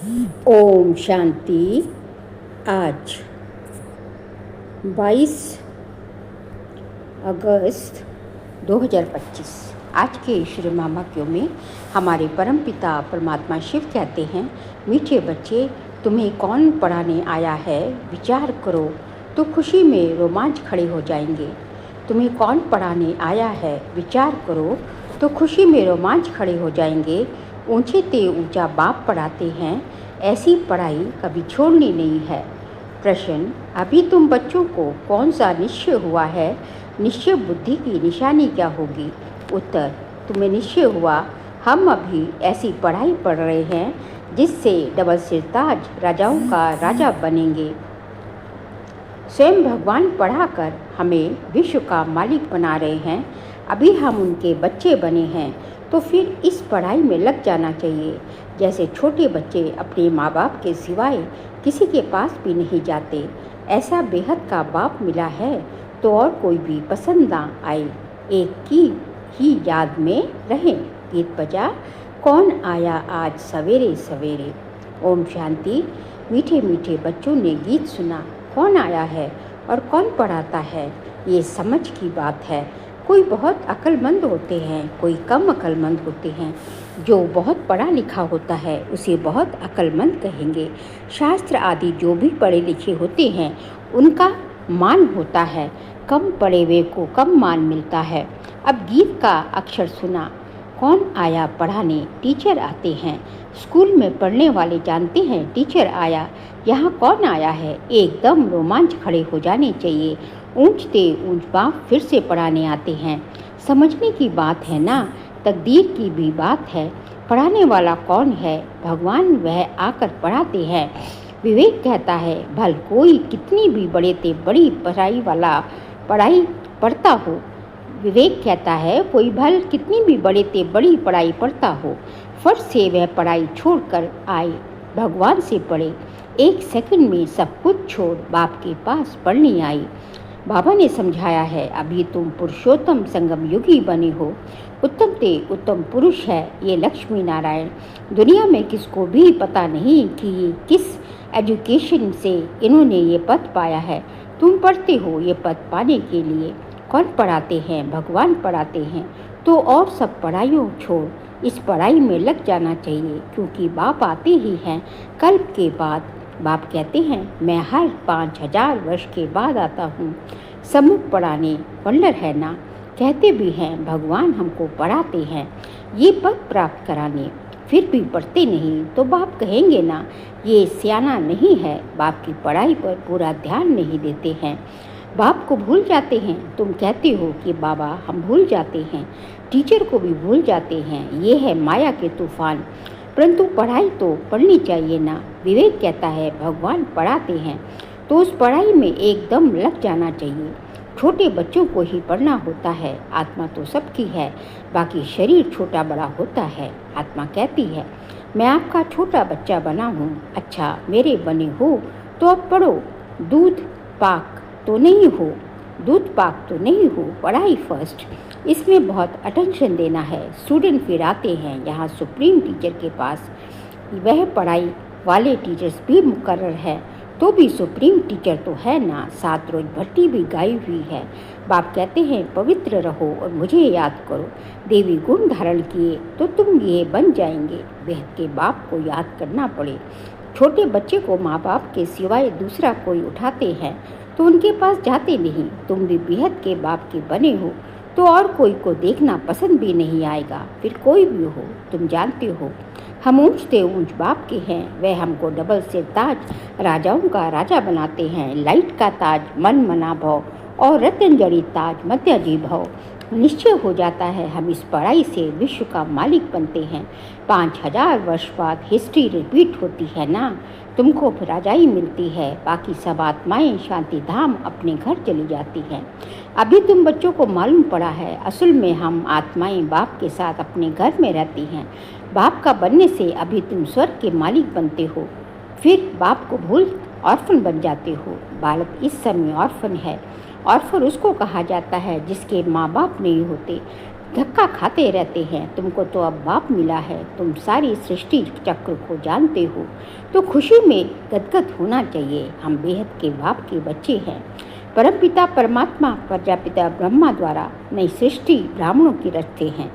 ओम शांति। आज 22 अगस्त 2025। आज के श्री महावाक्यों में हमारे परमपिता परमात्मा शिव कहते हैं, मीठे बच्चे, तुम्हें कौन पढ़ाने आया है, विचार करो तो खुशी में रोमांच खड़े हो जाएंगे। तुम्हें कौन पढ़ाने आया है, विचार करो तो खुशी में रोमांच खड़े हो जाएंगे। ऊंचे ते ऊंचा बाप पढ़ाते हैं, ऐसी पढ़ाई कभी छोड़नी नहीं है। प्रश्न, अभी तुम बच्चों को कौन सा निश्चय हुआ है, निश्चय बुद्धि की निशानी क्या होगी? उत्तर, तुम्हें निश्चय हुआ हम अभी ऐसी पढ़ाई पढ़ रहे हैं जिससे डबल सिरताज राजाओं का राजा बनेंगे। स्वयं भगवान पढ़ाकर हमें विश्व का मालिक बना रहे हैं। अभी हम उनके बच्चे बने हैं तो फिर इस पढ़ाई में लग जाना चाहिए। जैसे छोटे बच्चे अपने माँ बाप के सिवाय किसी के पास भी नहीं जाते, ऐसा बेहद का बाप मिला है तो और कोई भी पसंद ना आए, एक की ही याद में रहें। गीत बजा, कौन आया आज सवेरे सवेरे। ओम शांति। मीठे मीठे बच्चों ने गीत सुना, कौन आया है और कौन पढ़ाता है, ये समझ की बात है। कोई बहुत अक्लमंद होते हैं, कोई कम अक्लमंद होते हैं। जो बहुत पढ़ा लिखा होता है उसे बहुत अक्लमंद कहेंगे। शास्त्र आदि जो भी पढ़े लिखे होते हैं उनका मान होता है, कम पढ़े हुए को कम मान मिलता है। अब गीत का अक्षर सुना, कौन आया पढ़ाने, टीचर आते हैं। स्कूल में पढ़ने वाले जानते हैं टीचर आया, यहाँ कौन आया है, एकदम रोमांच खड़े हो जाने चाहिए। ऊंचते ऊंच बाप फिर से पढ़ाने आते हैं। समझने की बात है ना, तकदीर की भी बात है। पढ़ाने वाला कौन है, भगवान, वह आकर पढ़ाते हैं। विवेक कहता है, भल कोई कितनी भी बड़े ते बड़ी पढ़ाई पढ़ता हो। विवेक कहता है, कोई भल कितनी भी बड़े ते बड़ी पढ़ाई पढ़ता हो, फट से वह पढ़ाई छोड़कर आए, भगवान से पढ़े। एक सेकंड में सब कुछ छोड़ बाप के पास पढ़ने आई। बाबा ने समझाया है, अभी तुम पुरुषोत्तम संगम युगी बने हो। उत्तम ते उत्तम पुरुष है ये लक्ष्मी नारायण। दुनिया में किसको भी पता नहीं कि ये किस एजुकेशन से इन्होंने ये पद पाया है। तुम पढ़ते हो ये पद पाने के लिए। कौन पढ़ाते हैं, भगवान पढ़ाते हैं। तो और सब पढ़ाइयों छोड़ इस पढ़ाई में लग जाना चाहिए, क्योंकि बाप आते ही हैं कल्प के बाद। बाप कहते हैं, मैं हर 5000 वर्ष के बाद आता हूँ सम्मुख पढ़ाने। वंडर है ना, कहते भी हैं भगवान हमको पढ़ाते हैं ये पद प्राप्त कराने, फिर भी पढ़ते नहीं तो बाप कहेंगे ना ये सियाना नहीं है। बाप की पढ़ाई पर पूरा ध्यान नहीं देते हैं, बाप को भूल जाते हैं। तुम कहते हो कि बाबा हम भूल जाते हैं, टीचर को भी भूल जाते हैं, ये है माया के तूफान। परंतु पढ़ाई तो पढ़नी चाहिए ना। विवेक कहता है, भगवान पढ़ाते हैं तो उस पढ़ाई में एकदम लग जाना चाहिए। छोटे बच्चों को ही पढ़ना होता है, आत्मा तो सबकी है, बाकी शरीर छोटा बड़ा होता है। आत्मा कहती है, मैं आपका छोटा बच्चा बना हूँ, अच्छा मेरे बने हो तो अब पढ़ो। दूध पाक तो नहीं हो, दूध पाक तो नहीं हो, पढ़ाई फर्स्ट। इसमें बहुत अटेंशन देना है। स्टूडेंट फिर आते हैं यहाँ सुप्रीम टीचर के पास, वह पढ़ाई वाले टीचर्स भी मुकर्रर है तो भी सुप्रीम टीचर तो है ना। 7 रोज भट्टी भी गाई हुई है। बाप कहते हैं, पवित्र रहो और मुझे याद करो। देवी गुण धारण किए तो तुम ये बन जाएंगे। बेहद के बाप को याद करना पड़े। छोटे बच्चे को माँ बाप के सिवाय दूसरा कोई उठाते हैं तो उनके पास जाते नहीं। तुम भी बेहद के बाप के बने हो तो और कोई को देखना पसंद भी नहीं आएगा, फिर कोई भी हो। तुम जानते हो हम ऊंचते ऊंच बाप के हैं, वह हमको डबल सिर ताज राजाओं का राजा बनाते हैं। लाइट का ताज मन मना भव और रतन जड़ी ताज मध्याजी भव। निश्चय हो जाता है हम इस पढ़ाई से विश्व का मालिक बनते हैं। 5000 वर्ष बाद हिस्ट्री रिपीट होती है ना, तुमको राजाई मिलती है, बाकी सब आत्माएं शांति धाम अपने घर चली जाती हैं। अभी तुम बच्चों को मालूम पड़ा है, असल में हम आत्माएं बाप के साथ अपने घर में रहती हैं। बाप का बनने से अभी तुम स्वर्ग के मालिक बनते हो, फिर बाप को भूल ऑर्फन बन जाते हो। बालक इस समय ऑर्फन है। ऑर्फन उसको कहा जाता है जिसके माँ बाप नहीं होते। धक्का खाते रहते हैं। तुमको तो अब बाप मिला है, तुम सारी सृष्टि चक्र को जानते हो, तो खुशी में गदगद होना चाहिए। हम बेहद के बाप के बच्चे हैं। परमपिता परमात्मा प्रजापिता ब्रह्मा द्वारा नई सृष्टि ब्राह्मणों की रचते हैं।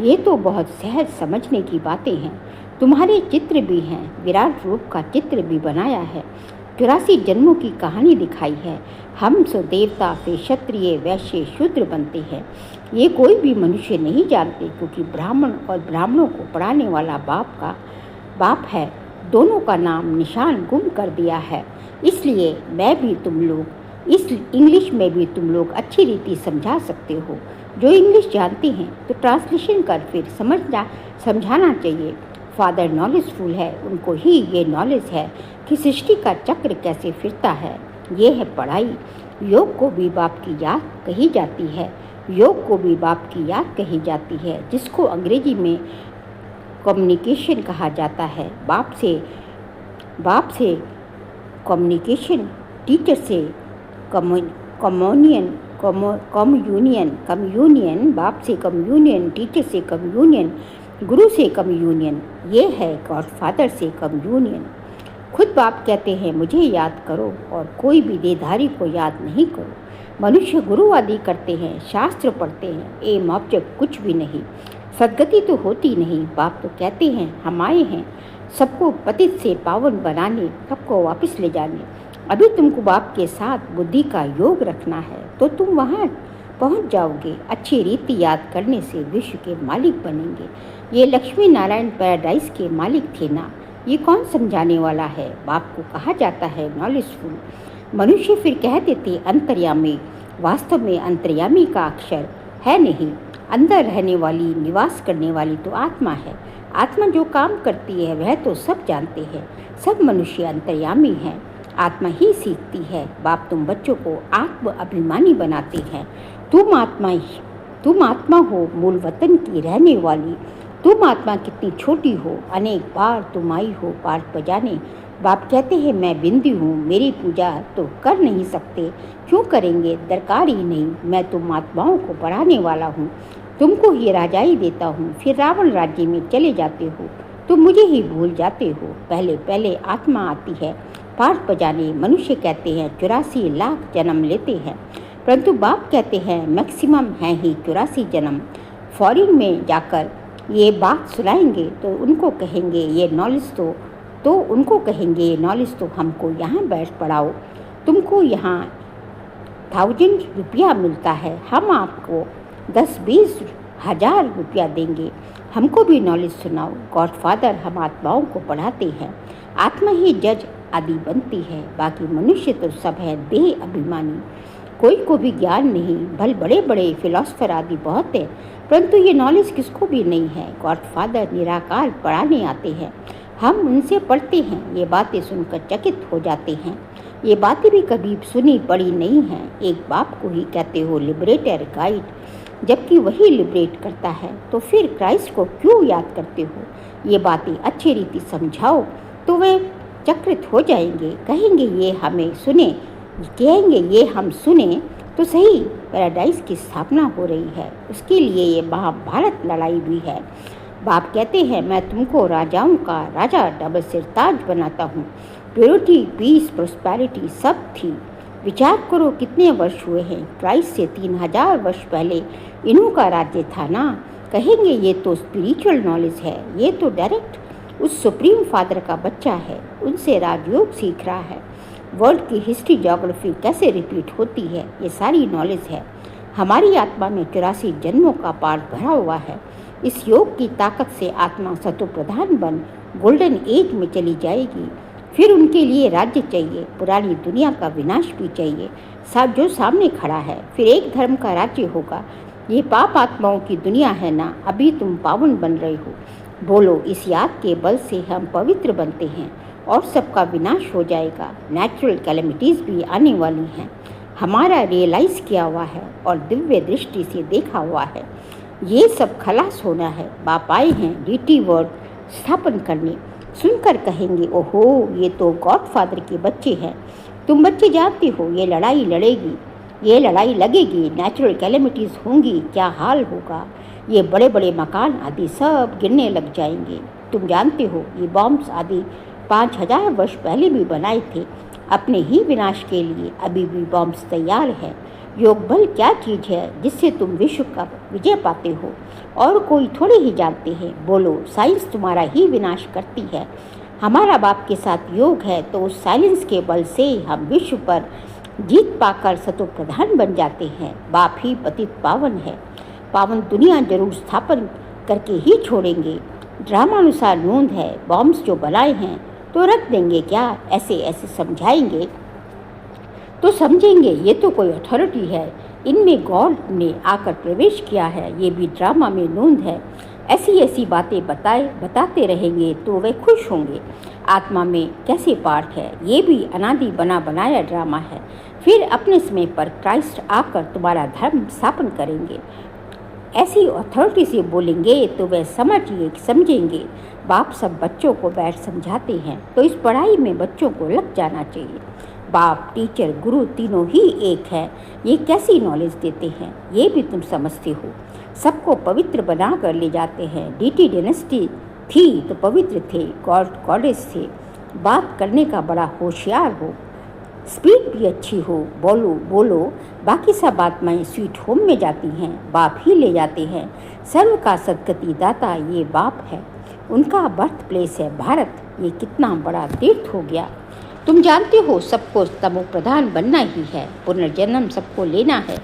ये तो बहुत सहज समझने की बातें हैं। तुम्हारे चित्र भी हैं, विराट रूप का चित्र भी बनाया है। 84 जन्मों की कहानी दिखाई है। हम सो देवता फिर क्षत्रिय वैश्य शूद्र बनते हैं। ये कोई भी मनुष्य नहीं जानते, क्योंकि ब्राह्मण और ब्राह्मणों को पढ़ाने वाला बाप है। दोनों का नाम निशान गुम कर दिया है। इसलिए मैं भी तुम लोग इस इंग्लिश में भी तुम लोग अच्छी रीति समझा सकते हो। जो इंग्लिश जानते हैं तो ट्रांसलेशन कर फिर समझाना चाहिए। फादर नॉलेजफुल है, उनको ही ये नॉलेज है कि सृष्टि का चक्र कैसे फिरता है। ये है पढ़ाई। योग को भी बाप की याद कही जाती है। योग को भी बाप की याद कही जाती है, जिसको अंग्रेजी में कम्युनिकेशन कहा जाता है। बाप से कम्युनिकेशन, टीचर से कम्युनियन, बाप से कम्युनियन, टीचर से कम्युनियन, गुरु से कम्युनियन। ये है गॉडफादर से कम्युनियन। खुद बाप कहते हैं मुझे याद करो और कोई भी देहधारी को याद नहीं करो। मनुष्य गुरुवादी करते हैं, शास्त्र पढ़ते हैं, एम ऑब्जेक्ट कुछ भी नहीं, सदगति तो होती नहीं। बाप तो कहते हैं हम आए हैं सबको पतित से पावन बनाने, सबको वापस ले जाने। अभी तुमको बाप के साथ बुद्धि का योग रखना है तो तुम वहाँ पहुँच जाओगे। अच्छी रीति याद करने से विश्व के मालिक बनेंगे। ये लक्ष्मी नारायण पैराडाइज के मालिक थे ना। ये कौन समझाने वाला है? बाप को कहा जाता है नॉलेजफुल। मनुष्य फिर कह देते अंतर्यामी। वास्तव में अंतर्यामी का अक्षर है नहीं। अंदर रहने वाली, निवास करने वाली तो आत्मा है। आत्मा जो काम करती है वह तो सब जानते हैं। सब मनुष्य अंतर्यामी हैं। आत्मा ही सीखती है। बाप तुम बच्चों को आत्म अभिमानी बनाते हैं। तुम आत्मा हो, मूल वतन की रहने वाली। तुम आत्मा कितनी छोटी हो, अनेक बार तुम आई हो पाठ बजाने। बाप कहते हैं मैं बिंदी हूँ, मेरी पूजा तो कर नहीं सकते। क्यों करेंगे? दरकार ही नहीं। मैं तुम आत्माओं को पढ़ाने वाला हूँ। तुमको ही राजाई देता हूँ, फिर रावण राज्य में चले जाते हो। तुम मुझे ही भूल जाते हो। पहले आत्मा आती है पाठ बजाने। मनुष्य कहते हैं 84 लाख जन्म लेते हैं, परंतु बाप कहते हैं मैक्सिमम है ही 84 जन्म। फॉरेन में जाकर ये बात सुनाएंगे तो उनको कहेंगे ये नॉलेज तो हमको यहाँ बैठ पढ़ाओ। तुमको यहाँ 1000 रुपया मिलता है, हम आपको 10-20 हज़ार रुपया देंगे। हमको भी नॉलेज सुनाओ। गॉडफादर हम आत्माओं को पढ़ाते हैं। आत्मा ही जज आदि बनती है, बाकी मनुष्य तो सब है देह अभिमानी। कोई को भी ज्ञान नहीं। भले बड़े बड़े फिलोसफर आदि बहुत है, परंतु ये नॉलेज किसको भी नहीं है। गॉडफादर निराकार पढ़ाने आते हैं, हम उनसे पढ़ते हैं। ये बातें सुनकर चकित हो जाते हैं। ये बातें भी कभी सुनी पढ़ी नहीं हैं। एक बाप को ही कहते हो लिबरेटर, गाइड, जबकि वही लिबरेट करता है। तो फिर क्राइस्ट को क्यों याद करते हो? ये बातें अच्छी रीति समझाओ तो वे चक्रित हो जाएंगे। कहेंगे ये हम सुने तो सही। पैराडाइज की स्थापना हो रही है, उसके लिए ये महाभारत लड़ाई भी है। बाप कहते हैं मैं तुमको राजाओं का राजा डबल सिरताज बनाता हूँ। प्योरिटी, पीस, प्रोस्पेरिटी सब थी। विचार करो कितने वर्ष हुए हैं। क्राइस्ट से 3000 वर्ष पहले इन्हों का राज्य था ना। कहेंगे ये तो स्पिरिचुअल नॉलेज है, ये तो डायरेक्ट उस सुप्रीम फादर का बच्चा है, उनसे राजयोग सीख रहा है। वर्ल्ड की हिस्ट्री, ज्योग्राफी कैसे रिपीट होती है, ये सारी नॉलेज है। हमारी आत्मा में 84 जन्मों का पाठ भरा हुआ है। इस योग की ताकत से आत्मा सतो प्रधान बन गोल्डन एज में चली जाएगी। फिर उनके लिए राज्य चाहिए, पुरानी दुनिया का विनाश भी चाहिए, जो सामने खड़ा है। फिर एक धर्म का राज्य होगा। ये पाप आत्माओं की दुनिया है ना। अभी तुम पावन बन रहे हो। बोलो इस याद के बल से हम पवित्र बनते हैं और सबका विनाश हो जाएगा। नेचुरल कैलेमिटीज़ भी आने वाली हैं। हमारा रियलाइज़ किया हुआ है और दिव्य दृष्टि से देखा हुआ है। ये सब खलास होना है। बाप आए हैं डीटी वर्ड स्थापन करने। सुनकर कहेंगे ओहो ये तो गॉडफादर के बच्चे हैं। तुम बच्चे जानते हो ये लड़ाई लगेगी, नेचुरल कैलेमिटीज़ होंगी, क्या हाल होगा। ये बड़े बड़े मकान आदि सब गिरने लग जाएंगे। तुम जानते हो ये बॉम्ब्स आदि 5000 वर्ष पहले भी बनाए थे अपने ही विनाश के लिए। अभी भी बॉम्ब्स तैयार है। योग बल क्या चीज़ है जिससे तुम विश्व का विजय पाते हो और कोई थोड़े ही जानते हैं। बोलो, साइंस तुम्हारा ही विनाश करती है। हमारा बाप के साथ योग है तो उस साइलेंस के बल से हम विश्व पर जीत पाकर सतो प्रधान बन जाते हैं। बाप ही पतित पावन है। पावन दुनिया जरूर स्थापन करके ही छोड़ेंगे। ड्रामानुसार नोंद है, बॉम्ब्स जो बनाए हैं तो रख देंगे क्या? ऐसे ऐसे समझाएंगे तो समझेंगे ये तो कोई अथॉरिटी है, इनमें गॉड ने आकर प्रवेश किया है। ये भी ड्रामा में नोंद है। ऐसी ऐसी बातें बताते रहेंगे तो वे खुश होंगे। आत्मा में कैसे पार्ट है, ये भी अनादि बना बनाया ड्रामा है। फिर अपने समय पर क्राइस्ट आकर तुम्हारा धर्म स्थापन करेंगे। ऐसी अथॉरिटी से बोलेंगे तो वे समझेंगे। बाप सब बच्चों को बैठ समझाते हैं तो इस पढ़ाई में बच्चों को लग जाना चाहिए। बाप, टीचर, गुरु तीनों ही एक है। ये कैसी नॉलेज देते हैं ये भी तुम समझते हो। सबको पवित्र बना कर ले जाते हैं। डीटी डायनेस्टी थी तो पवित्र थे, गॉड गॉडेस थे। बात करने का बड़ा होशियार हो, स्पीड भी अच्छी हो, बोलो। बाकी सब आत्माएं स्वीट होम में जाती हैं, बाप ही ले जाते हैं। सर्व का सदगति दाता ये बाप है। उनका बर्थ प्लेस है भारत। ये कितना बड़ा तीर्थ हो गया। तुम जानते हो सबको तमो प्रधान बनना ही है। पुनर्जन्म सबको लेना है,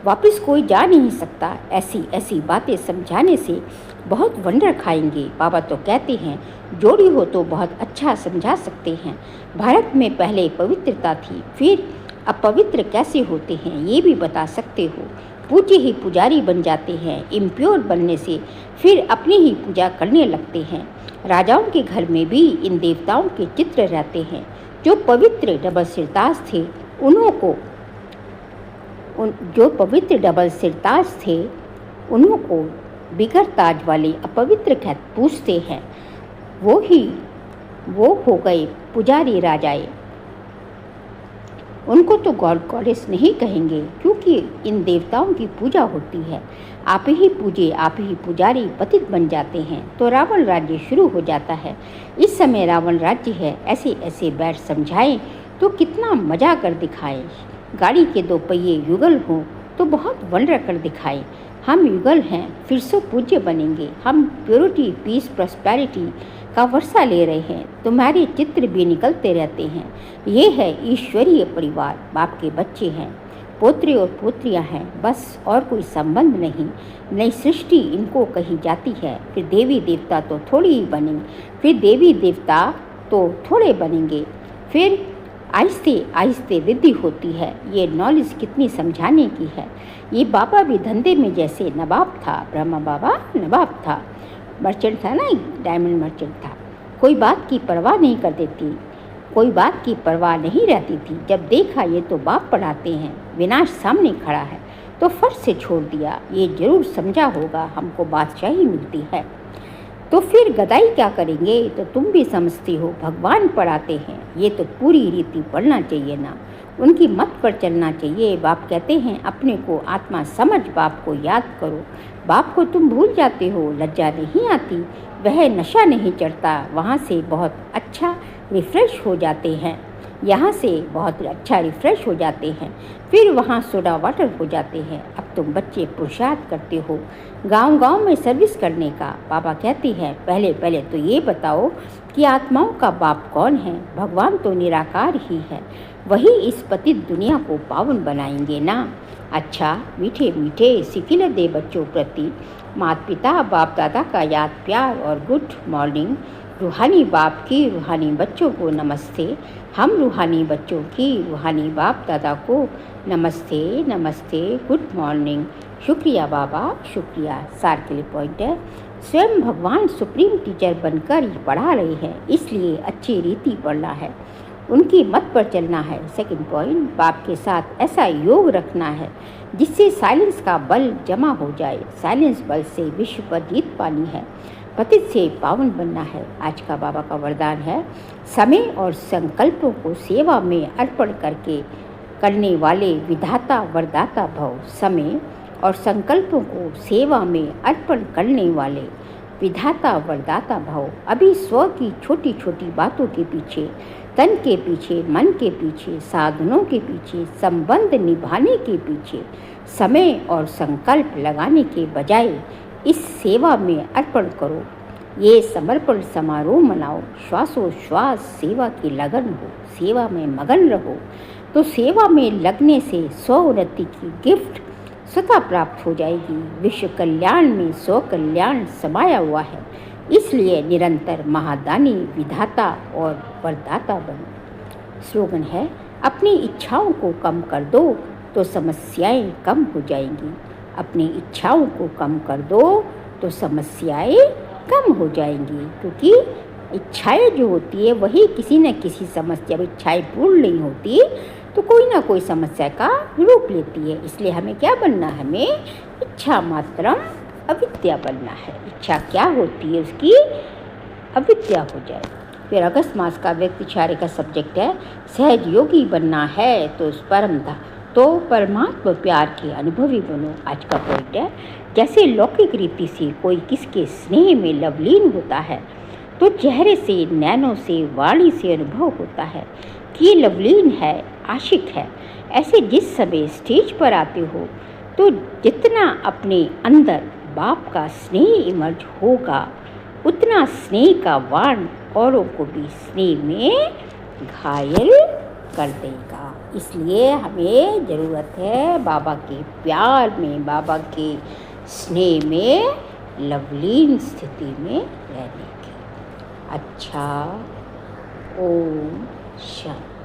वापस कोई जा नहीं सकता। ऐसी ऐसी बातें समझाने से बहुत वंडर खाएंगे। बाबा तो कहते हैं जोड़ी हो तो बहुत अच्छा समझा सकते हैं। भारत में पहले पवित्रता थी, फिर अपवित्र कैसे होते हैं ये भी बता सकते हो। पूज्य ही पुजारी बन जाते हैं। इम्प्योर बनने से फिर अपनी ही पूजा करने लगते हैं। राजाओं के घर में भी इन देवताओं के चित्र रहते हैं। जो पवित्र डबल सिरताज थे उन्हों को बिगर ताज वाले अपवित्र पूछते हैं। वो हो गए पुजारी राजाए। उनको तो गॉड गॉडेस नहीं कहेंगे क्योंकि इन देवताओं की पूजा होती है। आप ही पूजे, आप ही पुजारी पतित बन जाते हैं तो रावण राज्य शुरू हो जाता है। इस समय रावण राज्य है। ऐसे ऐसे बैठ समझाएं तो कितना मजा कर दिखाएं। गाड़ी के 2 पहिए युगल हों तो बहुत वंडर कर दिखाएं। हम युगल हैं, फिर से पूज्य बनेंगे। हम प्योरिटी, पीस, प्रॉस्पेरिटी का वर्षा ले रहे हैं। तुम्हारे चित्र भी निकलते रहते हैं। ये है ईश्वरीय परिवार। बाप के बच्चे हैं, पोत्रे और पोत्रियां हैं, बस और कोई संबंध नहीं। नई सृष्टि इनको कही जाती है। फिर देवी देवता तो थोड़े बनेंगे। फिर आहिस्ते आहिस्ते वृद्धि होती है। ये नॉलेज कितनी समझाने की है। ये बाबा भी धंधे में जैसे नवाब था। ब्रह्मा बाबा नवाब था, मर्चेंट था ना, डायमंड मर्चेंट था। कोई बात की परवाह नहीं रहती थी। जब देखा ये तो बाप पढ़ाते हैं, विनाश सामने खड़ा है तो फट से छोड़ दिया। ये जरूर समझा होगा हमको बादशाही मिलती है तो फिर गदाई क्या करेंगे। तो तुम भी समझती हो भगवान पढ़ाते हैं, ये तो पूरी रीति पढ़ना चाहिए ना, उनकी मत पर चलना चाहिए। बाप कहते हैं अपने को आत्मा समझ, बाप को याद करो। बाप को तुम भूल जाते हो, लज्जा नहीं आती, वह नशा नहीं चढ़ता। वहाँ से बहुत अच्छा रिफ़्रेश हो जाते हैं, यहाँ से बहुत अच्छा रिफ़्रेश हो जाते हैं, फिर वहाँ सोडा वाटर हो जाते हैं। अब तुम बच्चे पुरुषार्थ करते हो गांव-गांव में सर्विस करने का। बाबा कहती है पहले तो ये बताओ कि आत्माओं का बाप कौन है। भगवान तो निराकार ही है, वही इस पतित दुनिया को पावन बनाएंगे ना। अच्छा, मीठे मीठे सिकिल दे बच्चों प्रति माता पिता बाप दादा का याद, प्यार और गुड मॉर्निंग। रूहानी बाप की रूहानी बच्चों को नमस्ते। हम रूहानी बच्चों की रूहानी बाप दादा को नमस्ते नमस्ते, गुड मॉर्निंग। शुक्रिया बाबा, शुक्रिया। सार के लिए पॉइंट है, स्वयं भगवान सुप्रीम टीचर बनकर ही पढ़ा रहे हैं, इसलिए अच्छी रीति पढ़ना है, उनकी मत पर चलना है। सेकंड पॉइंट, बाप के साथ ऐसा योग रखना है जिससे साइलेंस का बल जमा हो जाए। साइलेंस बल से विश्व पर जीत पानी है, पतित से पावन बनना है। आज का बाबा का वरदान है, समय और संकल्पों को सेवा में अर्पण करने वाले विधाता वरदाता भव। समय और संकल्पों को सेवा में अर्पण करने वाले विधाता वरदाता भाव अभी स्व की छोटी छोटी बातों के पीछे, तन के पीछे, मन के पीछे, साधनों के पीछे, संबंध निभाने के पीछे समय और संकल्प लगाने के बजाय इस सेवा में अर्पण करो। ये समर्पण समारोह मनाओ। श्वासोश्वास सेवा की लगन हो, सेवा में मगन रहो। तो सेवा में लगने से स्वोन्नति की गिफ्ट स्वतः प्राप्त हो जाएगी। विश्व कल्याण में स्व कल्याण समाया हुआ है, इसलिए निरंतर महादानी विधाता और वरदाता बनो। स्लोगन है, अपनी इच्छाओं को कम कर दो तो समस्याएं कम हो जाएंगी। अपनी इच्छाओं को कम कर दो तो समस्याएं कम हो जाएंगी, क्योंकि इच्छाएं जो होती है वही किसी न किसी समस्या, इच्छाएं पूर्ण नहीं होती तो कोई ना कोई समस्या का रूप लेती है। इसलिए हमें क्या बनना है? हमें इच्छा मात्रम अविद्या बनना है। इच्छा क्या होती है? उसकी अविद्या हो जाए। फिर अगस्त मास का व्यक्तिचार्य का सब्जेक्ट है, सहज योगी बनना है तो परमात्मा प्यार के अनुभवी बनो। आज का पॉइंट है, जैसे लौकिक रीति से कोई किसके स्नेह में लवलीन होता है तो चेहरे से, नैनों से, वाणी से अनुभव होता है कि लवलीन है, आशिक है। ऐसे जिस समय स्टेज पर आते हो तो जितना अपने अंदर बाप का स्नेह इमर्ज होगा उतना स्नेह का वाण औरों को भी स्नेह में घायल कर देगा। इसलिए हमें ज़रूरत है बाबा के प्यार में, बाबा के स्नेह में लवलीन स्थिति में रहने की। अच्छा, ओम शांति।